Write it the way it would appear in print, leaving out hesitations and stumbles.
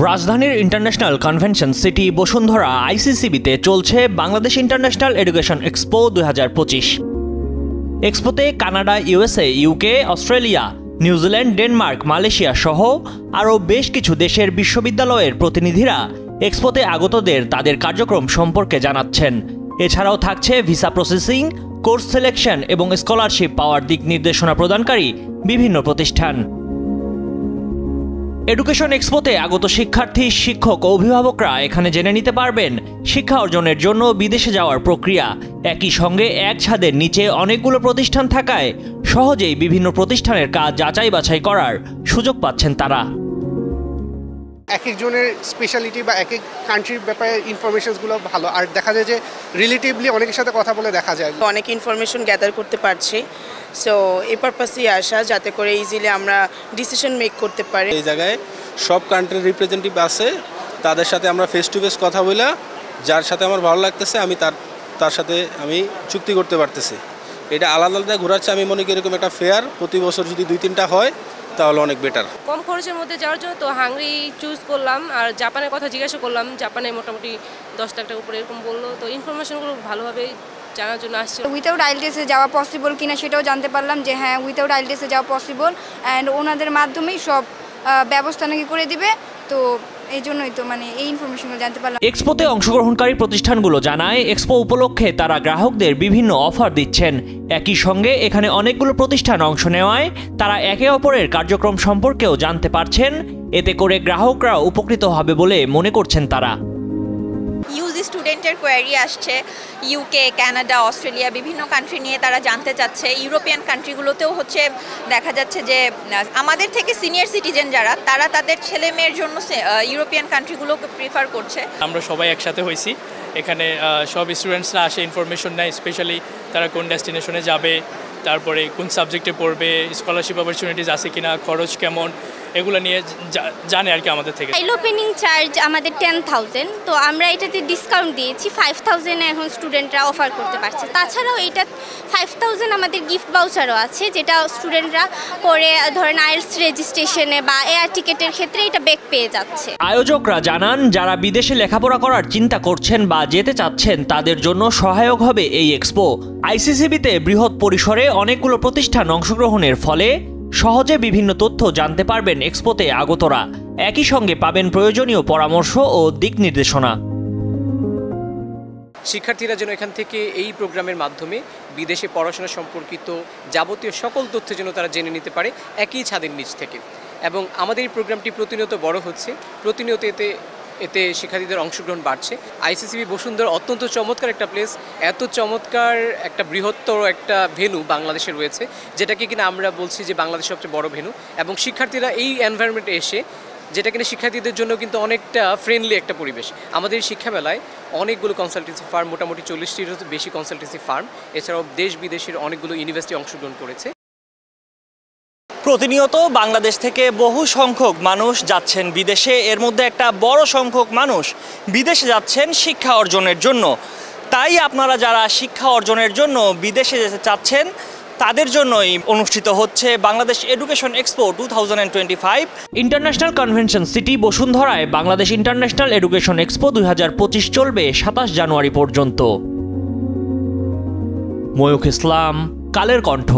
রাজধানীর international convention city Bashundhara আইসিসিবিতে চলছে বাংলাদেশ ইন্টারন্যাশনাল এডুকেশন এক্সপো 2025। এক্সপোতে Canada, USA, UK, Australia, New Zealand, Denmark, Malaysia সহ আরও বেশ কিছু দেশের বিশ্ববিদ্যালয়ের প্রতিনিধিরা এক্সপোতে আগতদের তাদের কার্যক্রম সম্পর্কে জানাচ্ছেন। এছাড়াও থাকছে ভিসা প্রসেসিং, কোর্স সিলেকশন এবং স্কলারশিপ পাওয়ার দিক নির্দেশনা প্রদানকারী বিভিন্ন প্রতিষ্ঠান। এডুকেশন এক্সপোতে আগত শিক্ষার্থী, শিক্ষক ও অভিভাবকরা এখানে জেনে নিতে পারবেন শিক্ষা অর্জনের জন্য বিদেশে যাওয়ার প্রক্রিয়া। একই সঙ্গে এক ছাদের নিচে অনেকগুলো প্রতিষ্ঠান থাকায় সহজেই বিভিন্ন প্রতিষ্ঠানের কাজ যাচাই বাছাই করার সুযোগ পাচ্ছেন তারা। এক একজনের স্পেশালিটি বা এক এক কান্ট্রির ব্যাপারে ইনফরমেশনসগুলো ভালো, আর দেখা যায় যে রিলেটিভলি অনেকের সাথে কথা বলে দেখা যায় অনেক ইনফরমেশন গ্যাদার করতে পারছি। সো এই পারপাসেই আসা, যাতে করে ইজিলি আমরা ডিসিশন মেক করতে পারি। এই জায়গায় সব কান্ট্রির রিপ্রেজেন্টেটিভ আছে, তাদের সাথে আমরা ফেস টু ফেস কথা বলে যার সাথে আমার ভালো লাগতেছে আমি তার সাথে আমি চুক্তি করতে পারতেছি। এটা আলাদা আলাদা ঘোরাচ্ছে, আমি মনে করি এরকম একটা ফেয়ার প্রতি বছর যদি 2-3টা হয় তাহলে অনেক বেটার। কম খরচের মধ্যে যাওয়ার জন্য তো হাঙ্গরি চুজ করলাম, আর জাপানের কথা জিজ্ঞাসা করলাম, জাপানে মোটামুটি 10 লাখ টাকা উপরে এরকম বললো। তো ইনফরমেশনগুলো ভালোভাবে জানার জন্য আসছে। উইথাউট আইএলটিএসে যাওয়া পসিবল কিনা সেটাও জানতে পারলাম যে হ্যাঁ, উইথাউট আইএলটিএসে যাওয়া পসিবল, অ্যান্ড ওনাদের মাধ্যমেই সব ব্যবস্থা নাকি করে দিবে। তো এই জন্যই তো এই ইনফরমেশনগুলো জানতে পারলাম। এক্সপোতে অংশগ্রহণকারী প্রতিষ্ঠানগুলো জানায় এক্সপো উপলক্ষে তারা গ্রাহকদের বিভিন্ন অফার দিচ্ছেন। একই সঙ্গে এখানে অনেকগুলো প্রতিষ্ঠান অংশ নেওয়ায় তারা একে অপরের কার্যক্রম সম্পর্কেও জানতে পারছেন। এতে করে গ্রাহকরা উপকৃত হবে বলে মনে করছেন তারা। ইউজি স্টুডেন্টের কোয়ারি আসছে, ইউকে, কানাডা, অস্ট্রেলিয়া বিভিন্ন কান্ট্রি নিয়ে তারা জানতে চাচ্ছে। ইউরোপিয়ান কান্ট্রিগুলোতেও দেখা যাচ্ছে যে আমাদের থেকে সিনিয়র সিটিজেন যারা তারা তাদের ছেলে মেয়ের জন্য ইউরোপিয়ান কান্ট্রিগুলোকে প্রিফার করছে। আমরা সবাই একসাথে হয়েছি, এখানে সব স্টুডেন্টসরা আসে, ইনফরমেশন নেয়, স্পেশালি তারা কোন ডেস্টিনেশনে যাবে, তারপরে কোন সাবজেক্টে পড়বে, স্কলারশিপ অপরচুনিটিস আছে কিনা, খরচ কেমন, এগুলো নিয়ে জানে আর কি আমাদের থেকে। ফাইল ওপেনিং চার্জ আমাদের 10,000, তো আমরা এটাতে ডিসকাউন্ট দিয়েছি 5,000 এখন স্টুডেন্টরা অফার করতে পারছে। তাছাড়াও এটা 5,000 আমাদের গিফট ভাউচারও আছে, যেটা স্টুডেন্টরা পরে ধরেন আইএলটিএস রেজিস্ট্রেশনে বা এয়ার টিকেটের ক্ষেত্রে এটা ব্যাক পেয়ে যাচ্ছে। আয়োজকরা জানান যারা বিদেশে লেখাপড়া করার চিন্তা করছেন বা যেতে চাচ্ছেন তাদের জন্য সহায়ক হবে এই এক্সপো। আইসিসিবিতে বৃহৎ পরিসরে অনেকগুলো প্রতিষ্ঠান অংশগ্রহণের ফলে সহজে বিভিন্ন তথ্য জানতে পারবেন এক্সপোতে আগতরা। একই সঙ্গে পাবেন প্রয়োজনীয় পরামর্শ ও দিক নির্দেশনা। শিক্ষার্থীরা যেন এখান থেকে এই প্রোগ্রামের মাধ্যমে বিদেশে পড়াশোনা সম্পর্কিত যাবতীয় সকল তথ্য যেন তারা জেনে নিতে পারে একই ছাদের নিচ থেকে। এবং আমাদের এই প্রোগ্রামটি প্রতিনিয়ত বড় হচ্ছে, প্রতিনিয়ত এতে শিক্ষার্থীদের অংশগ্রহণ বাড়ছে। আইসিসিবি বসুন্ধরা অত্যন্ত চমৎকার একটা প্লেস, এত চমৎকার একটা বৃহত্তর একটা ভেন্যু বাংলাদেশে রয়েছে, যেটাকে কিনা আমরা বলছি যে বাংলাদেশের সবচেয়ে বড় ভেন্যু। এবং শিক্ষার্থীরা এই এনভায়রনমেন্টে এসে, যেটা কিনা শিক্ষার্থীদের জন্য কিন্তু অনেকটা ফ্রেন্ডলি একটা পরিবেশ। আমাদের শিক্ষা মেলায় অনেকগুলো কনসালটেন্সি ফার্ম, মোটামুটি 40টিরও বেশি কনসালটেন্সি ফার্ম, এছাড়াও দেশ বিদেশের অনেকগুলো ইউনিভার্সিটি অংশগ্রহণ করেছে। প্রতিনিয়ত বাংলাদেশ থেকে বহু সংখ্যক মানুষ যাচ্ছেন বিদেশে, এর মধ্যে একটা বড় সংখ্যক মানুষ বিদেশে যাচ্ছেন শিক্ষা অর্জনের জন্য। তাই আপনারা যারা শিক্ষা অর্জনের জন্য বিদেশে যেতে চাচ্ছেন তাদের জন্যই অনুষ্ঠিত হচ্ছে Bangladesh education expo 2025। International convention city বসুন্ধরায় বাংলাদেশ ইন্টারন্যাশনাল এডুকেশন এক্সপো 2025 চলবে 27 জানুয়ারি পর্যন্ত। ময়ূখ ইসলাম, কালের কণ্ঠ।